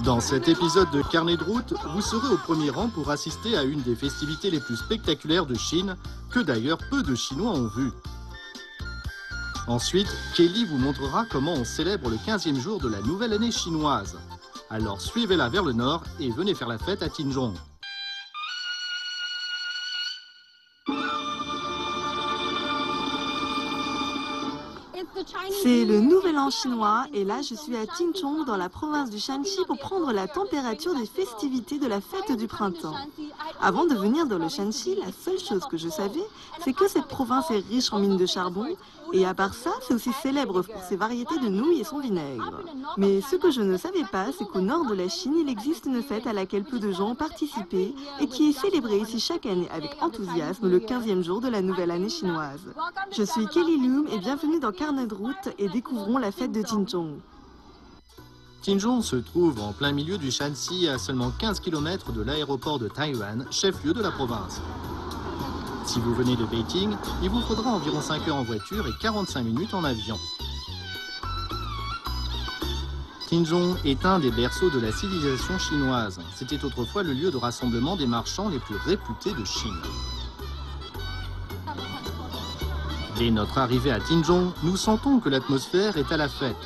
Dans cet épisode de Carnet de route, vous serez au premier rang pour assister à une des festivités les plus spectaculaires de Chine, que d'ailleurs peu de Chinois ont vu. Ensuite, Kelly vous montrera comment on célèbre le 15e jour de la nouvelle année chinoise. Alors suivez-la vers le nord et venez faire la fête à Tinzhong. C'est le nouvel an chinois et là je suis à Tinzhong dans la province du Shanxi pour prendre la température des festivités de la fête du printemps. Avant de venir dans le Shanxi, la seule chose que je savais, c'est que cette province est riche en mines de charbon et à part ça, c'est aussi célèbre pour ses variétés de nouilles et son vinaigre. Mais ce que je ne savais pas, c'est qu'au nord de la Chine, il existe une fête à laquelle peu de gens ont participé et qui est célébrée ici chaque année avec enthousiasme le 15e jour de la nouvelle année chinoise. Je suis Kelly Loom et bienvenue dans Carnet de route et découvrons la fête de Tinzhong. Tinzhong se trouve en plein milieu du Shanxi, à seulement 15 km de l'aéroport de Taiyuan, chef-lieu de la province. Si vous venez de Beijing, il vous faudra environ 5 heures en voiture et 45 minutes en avion. Tinzhong est un des berceaux de la civilisation chinoise. C'était autrefois le lieu de rassemblement des marchands les plus réputés de Chine. Dès notre arrivée à Tinzhong, nous sentons que l'atmosphère est à la fête.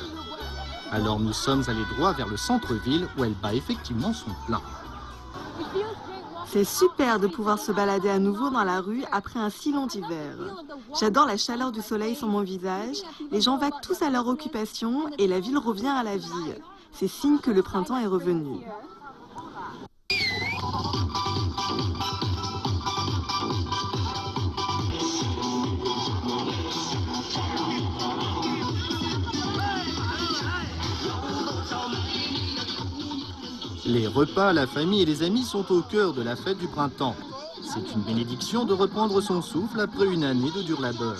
Alors nous sommes allés droit vers le centre-ville où elle bat effectivement son plein. C'est super de pouvoir se balader à nouveau dans la rue après un si long hiver. J'adore la chaleur du soleil sur mon visage, les gens vaquent tous à leur occupation et la ville revient à la vie. C'est signe que le printemps est revenu. Les repas, la famille et les amis sont au cœur de la fête du printemps. C'est une bénédiction de reprendre son souffle après une année de dur labeur.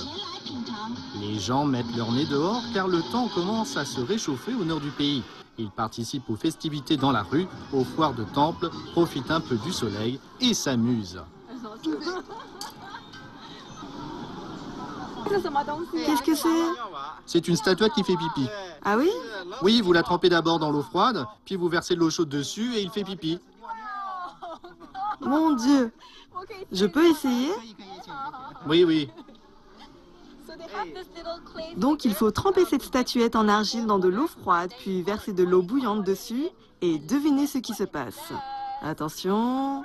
Les gens mettent leur nez dehors car le temps commence à se réchauffer au nord du pays. Ils participent aux festivités dans la rue, aux foires de temple, profitent un peu du soleil et s'amusent. Qu'est-ce que c'est? C'est une statuette qui fait pipi. Ah oui? Oui, vous la trempez d'abord dans l'eau froide, puis vous versez de l'eau chaude dessus et il fait pipi. Mon Dieu! Je peux essayer? Oui, oui. Donc il faut tremper cette statuette en argile dans de l'eau froide, puis verser de l'eau bouillante dessus et devinez ce qui se passe. Attention.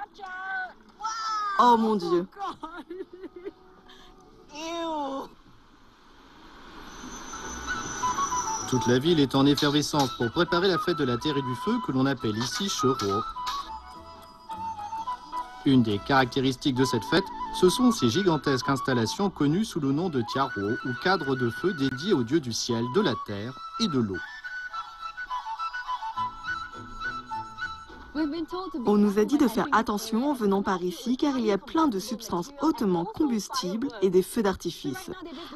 Oh mon Dieu. Toute la ville est en effervescence pour préparer la fête de la terre et du feu que l'on appelle ici Sheruo. Une des caractéristiques de cette fête, ce sont ces gigantesques installations connues sous le nom de tiaruo ou cadres de feu dédiés aux dieux du ciel, de la terre et de l'eau. On nous a dit de faire attention en venant par ici car il y a plein de substances hautement combustibles et des feux d'artifice.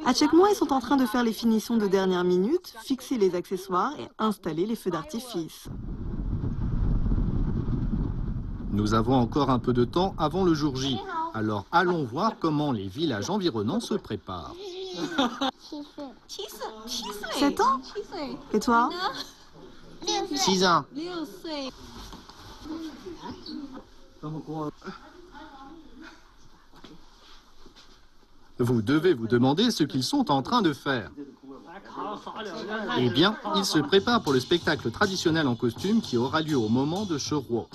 À chaque mois, ils sont en train de faire les finitions de dernière minute, fixer les accessoires et installer les feux d'artifice. Nous avons encore un peu de temps avant le jour J. Alors allons voir comment les villages environnants se préparent. 7 ans? Et toi? 6 ans. Vous devez vous demander ce qu'ils sont en train de faire. Eh bien, ils se préparent pour le spectacle traditionnel en costume qui aura lieu au moment de Sheruo.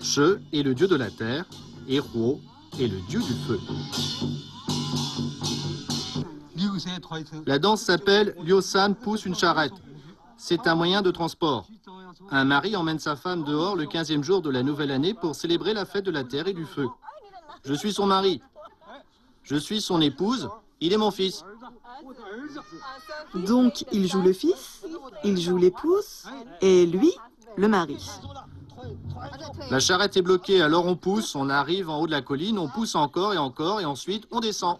She est le dieu de la terre et Ruo est le dieu du feu. La danse s'appelle Liu-san pousse une charrette. C'est un moyen de transport. Un mari emmène sa femme dehors le 15e jour de la nouvelle année pour célébrer la fête de la terre et du feu. Je suis son mari. Je suis son épouse. Il est mon fils. Donc il joue le fils, il joue l'épouse et lui, le mari. La charrette est bloquée, alors on pousse, on arrive en haut de la colline, on pousse encore et ensuite on descend.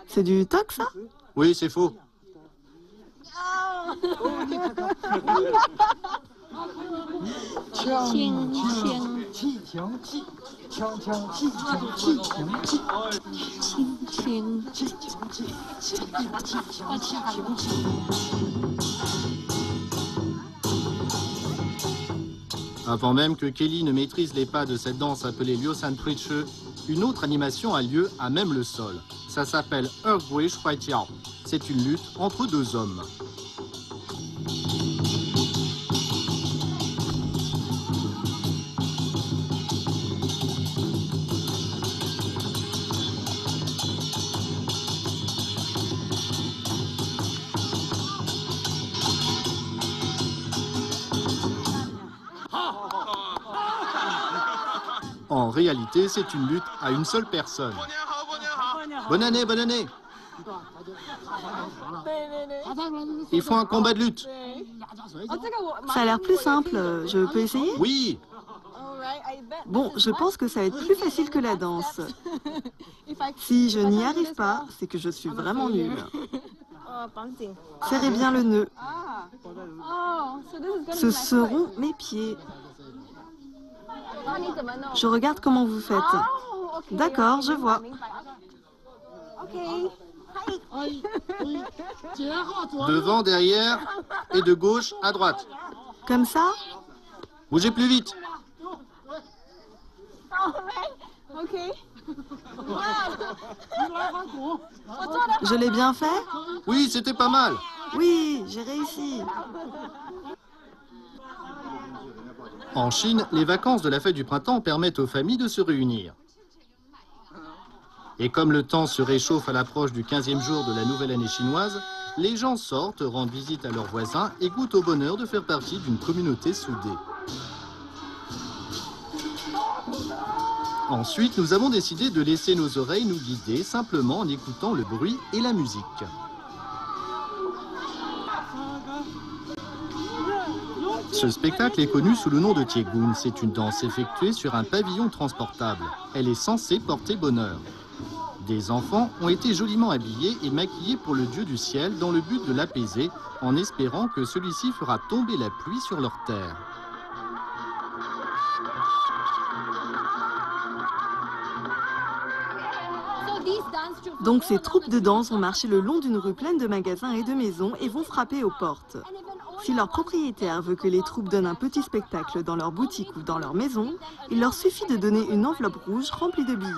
C'est du toc, ça? Oui, c'est faux. Avant même que Kelly ne maîtrise les pas de cette danse appelée Lyosan Preacher, une autre animation a lieu à même le sol. Ça s'appelle Ergui Shwaitiao. C'est une lutte entre deux hommes. En réalité, c'est une lutte à une seule personne. Bonne année, bonne année. Ils font un combat de lutte. Ça a l'air plus simple. Je peux essayer? Oui. Bon, je pense que ça va être plus facile que la danse. Si je n'y arrive pas, c'est que je suis vraiment nulle. Serrez bien le nœud. Ce seront mes pieds. Je regarde comment vous faites. D'accord, je vois. Devant, derrière et de gauche à droite. Comme ça? Bougez plus vite. Je l'ai bien fait? Oui, c'était pas mal. Oui, j'ai réussi. En Chine, les vacances de la fête du printemps permettent aux familles de se réunir. Et comme le temps se réchauffe à l'approche du 15e jour de la nouvelle année chinoise, les gens sortent, rendent visite à leurs voisins et goûtent au bonheur de faire partie d'une communauté soudée. Ensuite, nous avons décidé de laisser nos oreilles nous guider simplement en écoutant le bruit et la musique. Ce spectacle est connu sous le nom de Tiegun. C'est une danse effectuée sur un pavillon transportable. Elle est censée porter bonheur. Des enfants ont été joliment habillés et maquillés pour le dieu du ciel dans le but de l'apaiser, en espérant que celui-ci fera tomber la pluie sur leur terre. Donc ces troupes de danse vont marcher le long d'une rue pleine de magasins et de maisons et vont frapper aux portes. Si leur propriétaire veut que les troupes donnent un petit spectacle dans leur boutique ou dans leur maison, il leur suffit de donner une enveloppe rouge remplie de billets.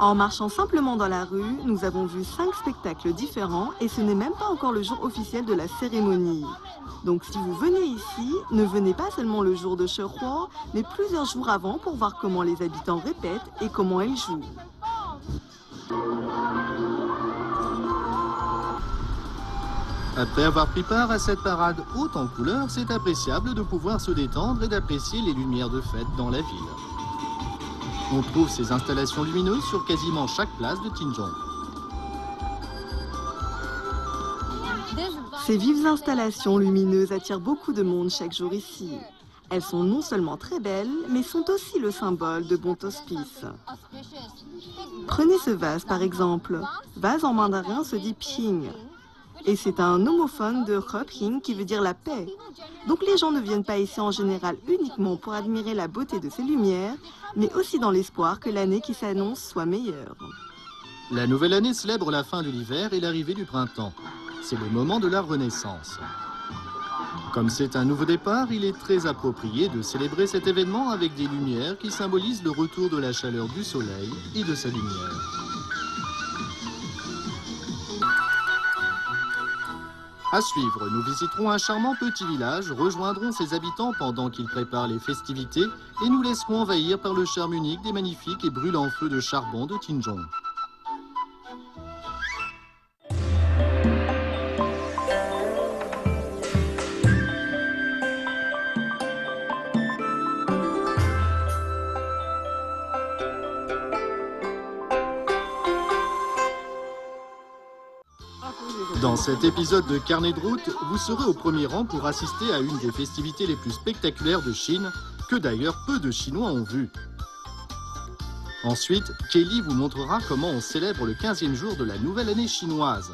En marchant simplement dans la rue, nous avons vu 5 spectacles différents et ce n'est même pas encore le jour officiel de la cérémonie. Donc si vous venez ici, ne venez pas seulement le jour de Shehua, mais plusieurs jours avant pour voir comment les habitants répètent et comment ils jouent. Après avoir pris part à cette parade haute en couleurs, c'est appréciable de pouvoir se détendre et d'apprécier les lumières de fête dans la ville. On trouve ces installations lumineuses sur quasiment chaque place de Tinjong. Ces vives installations lumineuses attirent beaucoup de monde chaque jour ici. Elles sont non seulement très belles, mais sont aussi le symbole de bon auspice. Prenez ce vase par exemple. Vase en mandarin se dit Ping. Et c'est un homophone de Hoping qui veut dire la paix. Donc les gens ne viennent pas ici en général uniquement pour admirer la beauté de ces lumières, mais aussi dans l'espoir que l'année qui s'annonce soit meilleure. La nouvelle année célèbre la fin de l'hiver et l'arrivée du printemps. C'est le moment de la renaissance. Comme c'est un nouveau départ, il est très approprié de célébrer cet événement avec des lumières qui symbolisent le retour de la chaleur du soleil et de sa lumière. À suivre, nous visiterons un charmant petit village, rejoindrons ses habitants pendant qu'ils préparent les festivités et nous laisserons envahir par le charme unique des magnifiques et brûlants feux de charbon de Tinjong. Dans cet épisode de Carnet de route, vous serez au premier rang pour assister à une des festivités les plus spectaculaires de Chine, que d'ailleurs peu de Chinois ont vu. Ensuite, Kelly vous montrera comment on célèbre le 15e jour de la nouvelle année chinoise.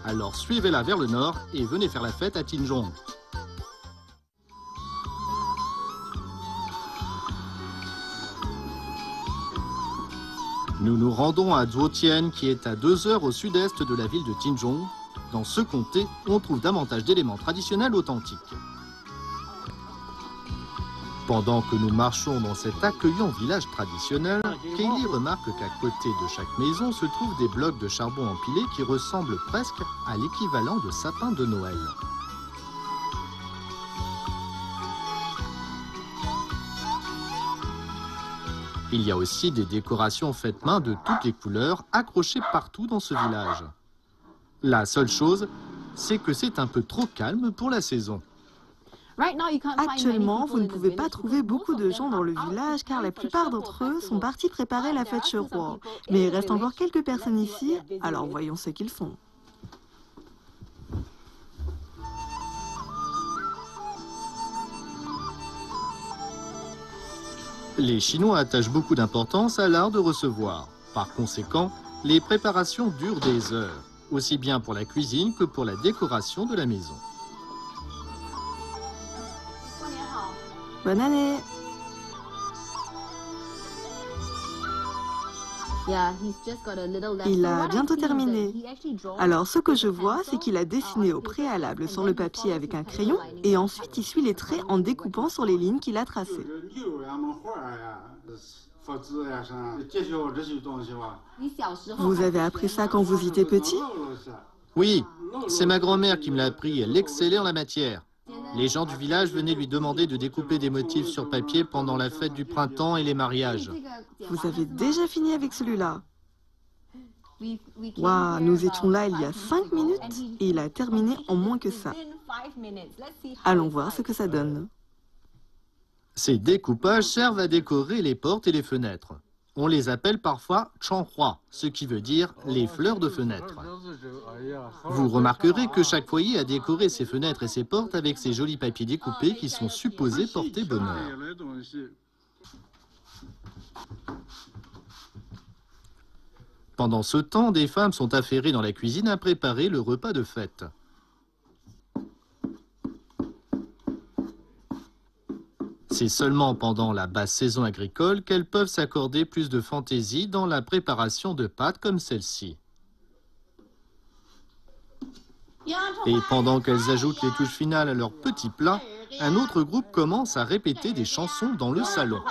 Alors suivez-la vers le nord et venez faire la fête à Tinzhong. Nous nous rendons à Zhuotian, qui est à 2 heures au sud-est de la ville de Tinzhong. Dans ce comté, on trouve davantage d'éléments traditionnels authentiques. Pendant que nous marchons dans cet accueillant village traditionnel, Kelly remarque qu'à côté de chaque maison se trouvent des blocs de charbon empilés qui ressemblent presque à l'équivalent de sapins de Noël. Il y a aussi des décorations faites main de toutes les couleurs, accrochées partout dans ce village. La seule chose, c'est que c'est un peu trop calme pour la saison. Actuellement, vous ne pouvez pas trouver beaucoup de gens dans le village car la plupart d'entre eux sont partis préparer la fête Sheroi. Mais il reste encore quelques personnes ici, alors voyons ce qu'ils font. Les Chinois attachent beaucoup d'importance à l'art de recevoir. Par conséquent, les préparations durent des heures, aussi bien pour la cuisine que pour la décoration de la maison. Bonne année! Il a bientôt terminé. Alors ce que je vois, c'est qu'il a dessiné au préalable sur le papier avec un crayon et ensuite il suit les traits en découpant sur les lignes qu'il a tracées. Vous avez appris ça quand vous étiez petit? Oui, c'est ma grand-mère qui me l'a appris, elle excellait en la matière. Les gens du village venaient lui demander de découper des motifs sur papier pendant la fête du printemps et les mariages. Vous avez déjà fini avec celui-là? Waouh, nous étions là il y a 5 minutes et il a terminé en moins que ça. Allons voir ce que ça donne. Ces découpages servent à décorer les portes et les fenêtres. On les appelle parfois changhua, ce qui veut dire les fleurs de fenêtre. Vous remarquerez que chaque foyer a décoré ses fenêtres et ses portes avec ces jolis papiers découpés qui sont supposés porter bonheur. Pendant ce temps, des femmes sont affairées dans la cuisine à préparer le repas de fête. C'est seulement pendant la basse saison agricole qu'elles peuvent s'accorder plus de fantaisie dans la préparation de pâtes comme celle-ci. Et pendant qu'elles ajoutent les touches finales à leurs petits plats, un autre groupe commence à répéter des chansons dans le salon.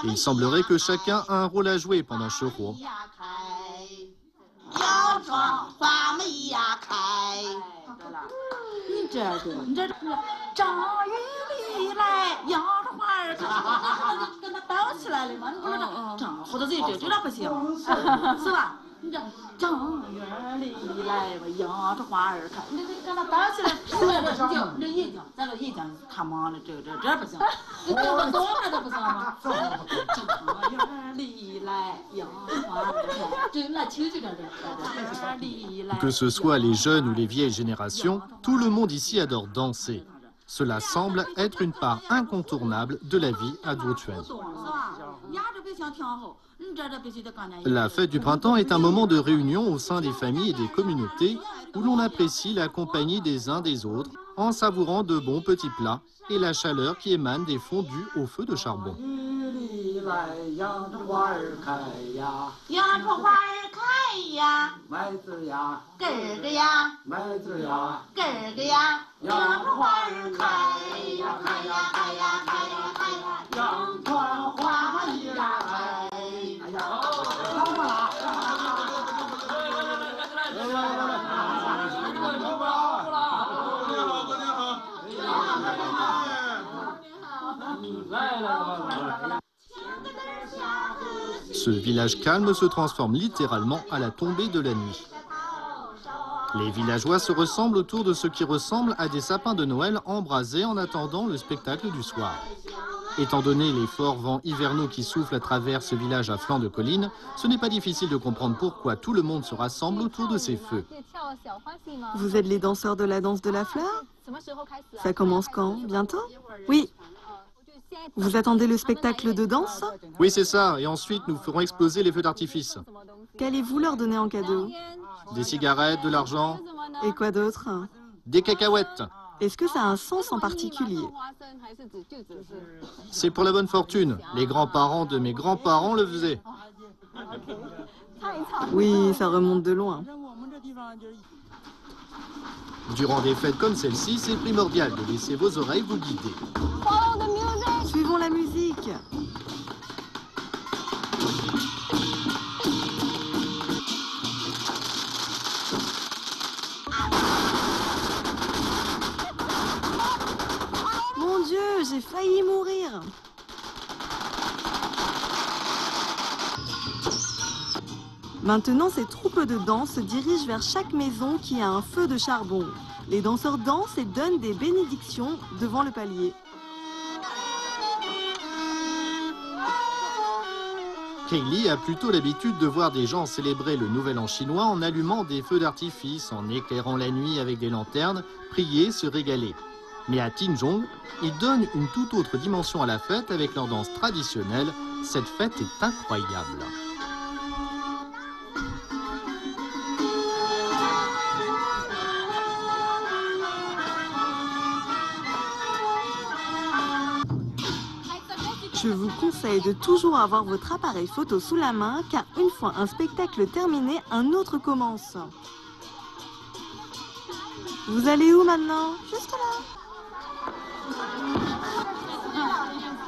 Il semblerait que chacun a un rôle à jouer pendant Sheroi. Que ce soit les jeunes ou les vieilles générations, tout le monde ici adore danser. Cela semble être une part incontournable de la vie à Zhuotian. La fête du printemps est un moment de réunion au sein des familles et des communautés où l'on apprécie la compagnie des uns des autres en savourant de bons petits plats et la chaleur qui émane des fondus au feu de charbon. Ce village calme se transforme littéralement à la tombée de la nuit. Les villageois se ressemblent autour de ce qui ressemble à des sapins de Noël embrasés en attendant le spectacle du soir. Étant donné les forts vents hivernaux qui soufflent à travers ce village à flanc de colline, ce n'est pas difficile de comprendre pourquoi tout le monde se rassemble autour de ces feux. Vous êtes les danseurs de la danse de la fleur? Ça commence quand? Bientôt? Oui. Vous attendez le spectacle de danse? Oui, c'est ça, et ensuite nous ferons exploser les feux d'artifice. Qu'allez-vous leur donner en cadeau? Des cigarettes, de l'argent, Et quoi d'autre? des cacahuètes. Est-ce que ça a un sens en particulier? C'est pour la bonne fortune. Les grands-parents de mes grands-parents le faisaient. Oui, ça remonte de loin. Durant des fêtes comme celle-ci, c'est primordial de laisser vos oreilles vous guider. Suivons la musique. Mon Dieu, j'ai failli mourir. Maintenant, ces troupes de danse se dirigent vers chaque maison qui a un feu de charbon. Les danseurs dansent et donnent des bénédictions devant le palier. Kaylee a plutôt l'habitude de voir des gens célébrer le Nouvel An chinois en allumant des feux d'artifice, en éclairant la nuit avec des lanternes, prier, se régaler. Mais à Tinjong, ils donnent une toute autre dimension à la fête avec leur danse traditionnelle. Cette fête est incroyable. Je vous conseille de toujours avoir votre appareil photo sous la main, car une fois un spectacle terminé, un autre commence. Vous allez où maintenant? Juste là.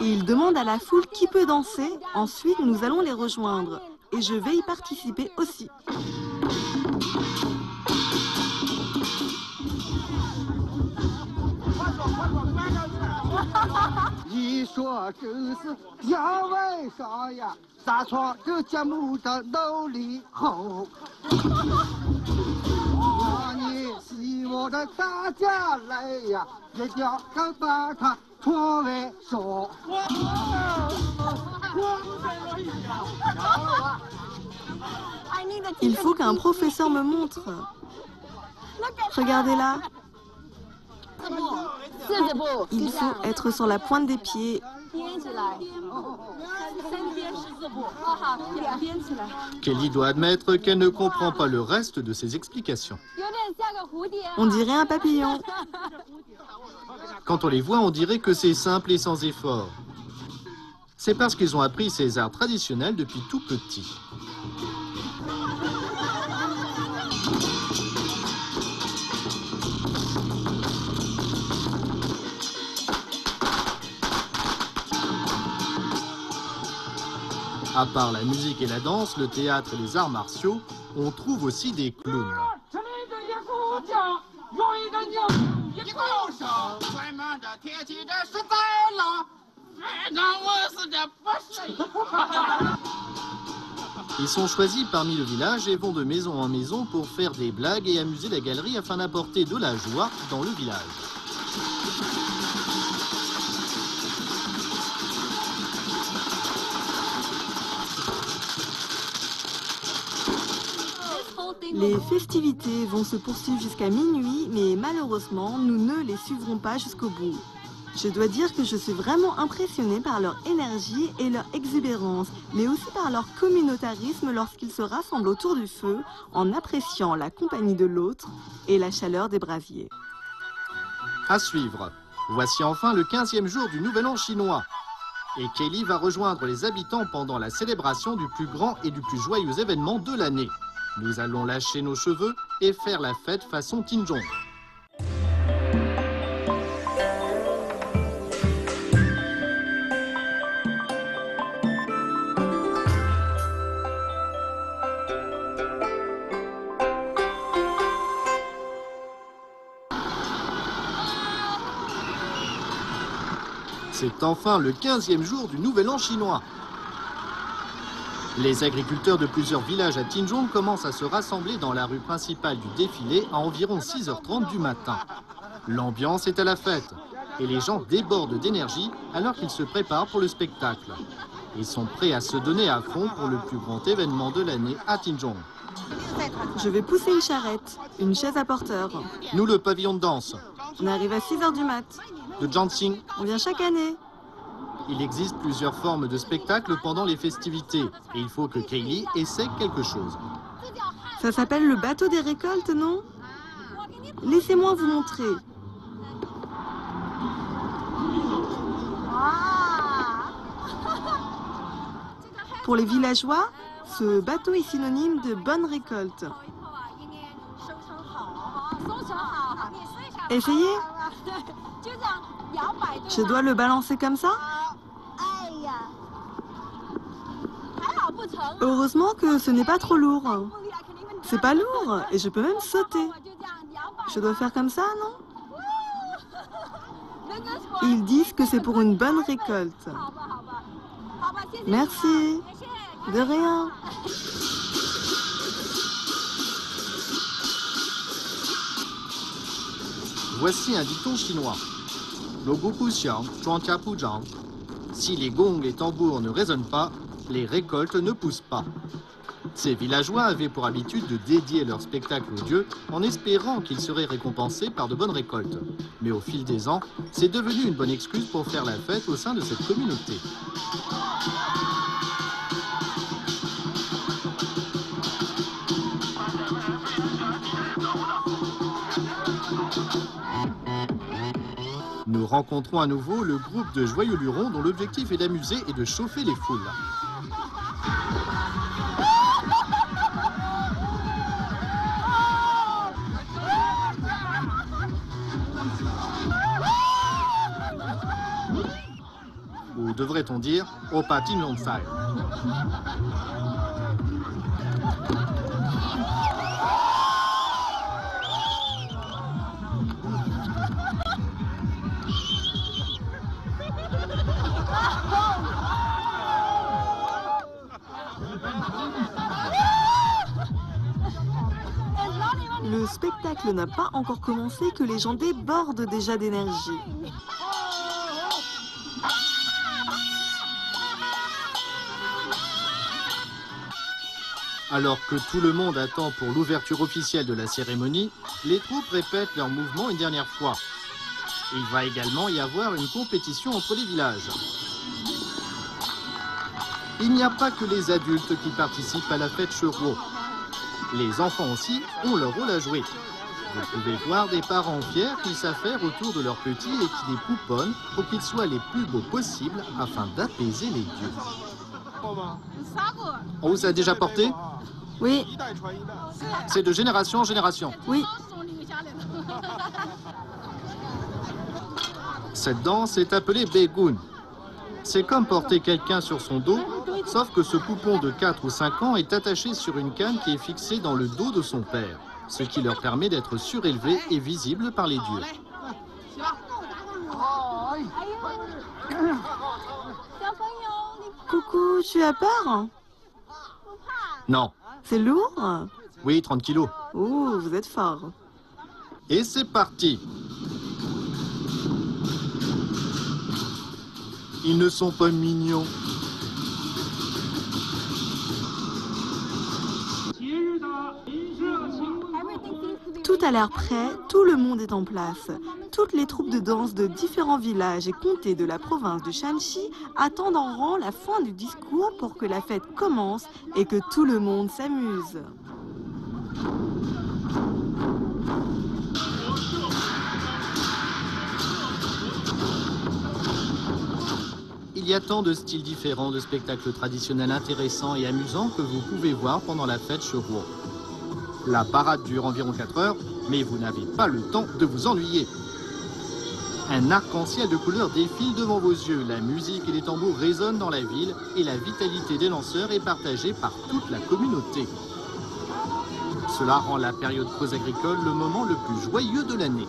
Il demande à la foule qui peut danser. Ensuite, nous allons les rejoindre. Et je vais y participer aussi. Il faut qu'un professeur me montre. Regardez là. Il faut être sur la pointe des pieds. Kelly doit admettre qu'elle ne comprend pas le reste de ses explications. On dirait un papillon. Quand on les voit, on dirait que c'est simple et sans effort. C'est parce qu'ils ont appris ces arts traditionnels depuis tout petit. À part la musique et la danse, le théâtre et les arts martiaux, on trouve aussi des clowns. Ils sont choisis parmi le village et vont de maison en maison pour faire des blagues et amuser la galerie afin d'apporter de la joie dans le village. Les festivités vont se poursuivre jusqu'à minuit, mais malheureusement, nous ne les suivrons pas jusqu'au bout. Je dois dire que je suis vraiment impressionnée par leur énergie et leur exubérance, mais aussi par leur communautarisme lorsqu'ils se rassemblent autour du feu en appréciant la compagnie de l'autre et la chaleur des brasiers. À suivre. Voici enfin le 15e jour du Nouvel An chinois. Et Kelly va rejoindre les habitants pendant la célébration du plus grand et du plus joyeux événement de l'année. Nous allons lâcher nos cheveux et faire la fête façon Tinjong. C'est enfin le 15e jour du Nouvel An chinois. Les agriculteurs de plusieurs villages à Tinjong commencent à se rassembler dans la rue principale du défilé à environ 6h30 du matin. L'ambiance est à la fête. et les gens débordent d'énergie alors qu'ils se préparent pour le spectacle. Ils sont prêts à se donner à fond pour le plus grand événement de l'année à Tinchong. Je vais pousser une charrette, une chaise à porteur. Nous, le pavillon de danse On arrive à 6 h du mat. de Jiangxing. On vient chaque année. Il existe plusieurs formes de spectacles pendant les festivités et il faut que Kaylee essaie quelque chose. Ça s'appelle le bateau des récoltes, non? Laissez-moi vous montrer. Pour les villageois, ce bateau est synonyme de bonne récolte. Essayez. Je dois le balancer comme ça? Heureusement que ce n'est pas trop lourd. C'est pas lourd et je peux même sauter. Je dois faire comme ça, non? Ils disent que c'est pour une bonne récolte. Merci. De rien. Voici un dicton chinois. Logoku xiang, zhuangtia pu zhang. Si les gongs et tambours ne résonnent pas, les récoltes ne poussent pas. Ces villageois avaient pour habitude de dédier leur spectacle aux dieux en espérant qu'ils seraient récompensés par de bonnes récoltes. Mais au fil des ans, c'est devenu une bonne excuse pour faire la fête au sein de cette communauté. Nous rencontrons à nouveau le groupe de joyeux lurons dont l'objectif est d'amuser et de chauffer les foules. Ou devrait-on dire Opa Tinlongsai. Le spectacle n'a pas encore commencé que les gens débordent déjà d'énergie. Alors que tout le monde attend pour l'ouverture officielle de la cérémonie, les troupes répètent leurs mouvements une dernière fois. Il va également y avoir une compétition entre les villages. Il n'y a pas que les adultes qui participent à la fête Cheruo. Les enfants aussi ont leur rôle à jouer. Vous pouvez voir des parents fiers qui s'affairent autour de leurs petits et qui les pouponnent pour qu'ils soient les plus beaux possibles afin d'apaiser les dieux. On vous a déjà porté? Oui, C'est de génération en génération. oui. Cette danse est appelée Begun. C'est comme porter quelqu'un sur son dos, sauf que ce poupon de 4 ou 5 ans est attaché sur une canne qui est fixée dans le dos de son père, ce qui leur permet d'être surélevés et visibles par les dieux. Coucou, tu as peur? Non. C'est lourd? Oui, 30 kilos. Oh, vous êtes fort. Et c'est parti. Ils ne sont pas mignons. Tout a l'air prêt, tout le monde est en place. Toutes les troupes de danse de différents villages et comtés de la province du Shanxi attendent en rang la fin du discours pour que la fête commence et que tout le monde s'amuse. Il y a tant de styles différents de spectacles traditionnels intéressants et amusants que vous pouvez voir pendant la fête Cheruo. La parade dure environ 4 heures, mais vous n'avez pas le temps de vous ennuyer. Un arc-en-ciel de couleurs défile devant vos yeux, la musique et les tambours résonnent dans la ville et la vitalité des lanceurs est partagée par toute la communauté. Cela rend la période post-agricole le moment le plus joyeux de l'année.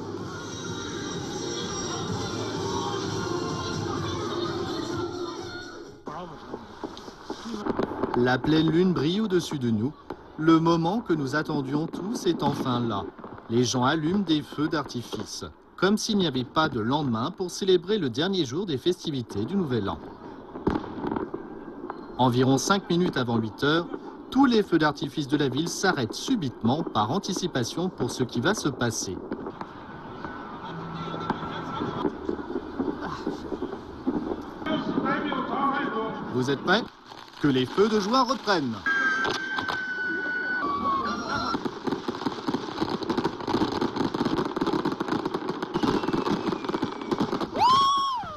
La pleine lune brille au-dessus de nous. Le moment que nous attendions tous est enfin là. Les gens allument des feux d'artifice. comme s'il n'y avait pas de lendemain pour célébrer le dernier jour des festivités du Nouvel An. Environ 5 minutes avant 8 heures, tous les feux d'artifice de la ville s'arrêtent subitement par anticipation pour ce qui va se passer. Vous êtes prêts? Que les feux de joie reprennent.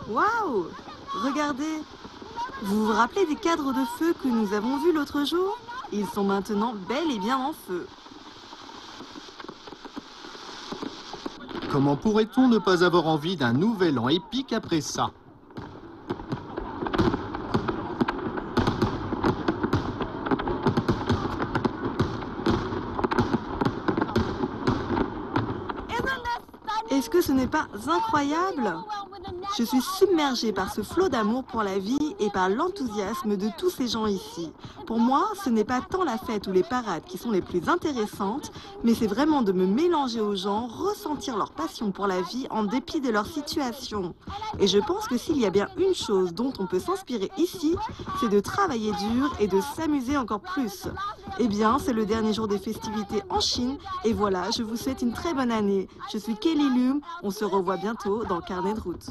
Waouh! Regardez! Vous vous rappelez des cadres de feu que nous avons vus l'autre jour? Ils sont maintenant bel et bien en feu. Comment pourrait-on ne pas avoir envie d'un nouvel an épique après ça? Est-ce que ce n'est pas incroyable? Je suis submergée par ce flot d'amour pour la vie et par l'enthousiasme de tous ces gens ici. Pour moi, ce n'est pas tant la fête ou les parades qui sont les plus intéressantes, mais c'est vraiment de me mélanger aux gens, ressentir leur passion pour la vie en dépit de leur situation. Et je pense que s'il y a bien une chose dont on peut s'inspirer ici, c'est de travailler dur et de s'amuser encore plus. Eh bien, c'est le dernier jour des festivités en Chine et voilà, je vous souhaite une très bonne année. Je suis Kelly Lum, on se revoit bientôt dans Carnet de route.